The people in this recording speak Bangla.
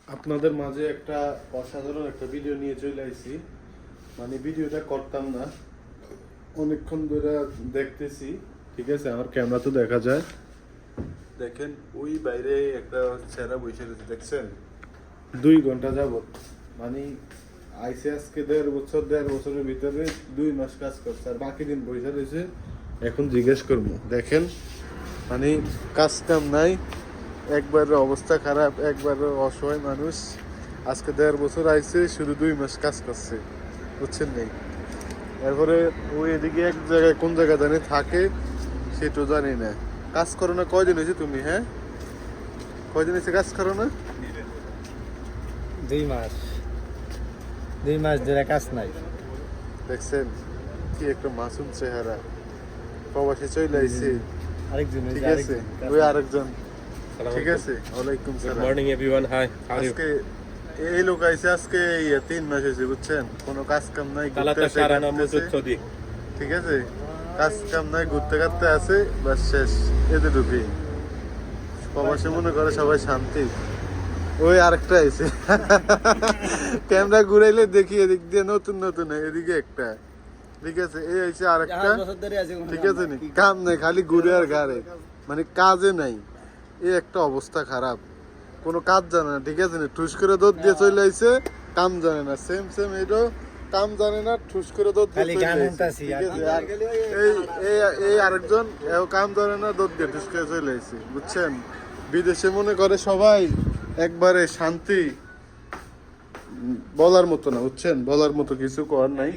আপনাদের মাঝে একটা অসাধারণ একটা ভিডিও নিয়ে চলে আইছি। মানে ভিডিওটা করতাম না, অনেকক্ষণ ধরে দেখতেছি। ঠিক আছে, আমার ক্যামেরা তো দেখা যায়। দেখেন ওই বাইরে একটা ছেঁড়া বসে রয়েছে, দেখছেন? 2 ঘন্টা যাবত মানে আইসে আজকে 1.5 বছরের ভিতরে 2 মাস কাজ করছে, আর বাকি দিন বসে রয়েছে। এখন জিজ্ঞেস করবো, দেখেন মানে কাজ কাম নাই, একবার অবস্থা খারাপ, একবার অসহায় মানুষ। আজকে 1.5 বছর আইছে, শুধু 2 মাস কাজ করছে, বুঝছেন নেই? এরপরে ওই এদিকে এক জায়গায়, কোন জায়গায় জানি থাকে সেটাও জানি না। কাজ করো না কয়দিন হয়েছে তুমি? হ্যাঁ, কয়দিন হয়েছে কাজ করো না? 2 মাস 2 মাস ধরে কাজ নাই। দেখছেন কি একটা মাসুম চেহারা, প্রবাসী চলে আইছে। আরেকজন ঠিক আছে, ওই আরেকজন। ঠিক আছে, ওয়ালাইকুম Good সালাম। morning, everyone. Hi. How are you? আজকে এই লোক আইছে আজকে 3 মাস হয়েছে, বুঝছেন? কোনো কাজ কাম নাই, ঘুরতে Kalata আসে, Sharana কাটতেছে। Mutut. ঠিক আছে, কাজ কাম নাই, ঘুরতে কাটতে আছে, বাস শেষ। এতে ঢুকি প্রবাসে মনে করে সবাই শান্তি। ওই আরেকটা আইছে, ক্যামেরা ঘুরাইলে দেখি এদিক দিয়ে নতুন নতুন, এদিকে একটা। ঠিক আছে, এই আইছে আরেকটা। ঠিক আছে, নি কাম নাই, খালি ঘুরে আর ঘাড়ে, মানে কাজে নাই। এই একটা অবস্থা খারাপ, কোনো কাজ জানে না। ঠিক আছে, ঠুস করে দৌড় দিয়ে চলে আইছে, কাম জানে না। সেম সেম এটাও কাম জানে না, ঠুস করে দৌড় দিয়ে চলে আইছে। ঠিক আছে, আর এই আরেকজন এও কাম জানে না, দৌড় দিয়ে ঠুস করে চলে আইছে, বুঝছেন? বিদেশে মনে করে সবাই একবারে শান্তি, বলার মতো না, বুঝছেন? বলার মতো কিছু করার নাই।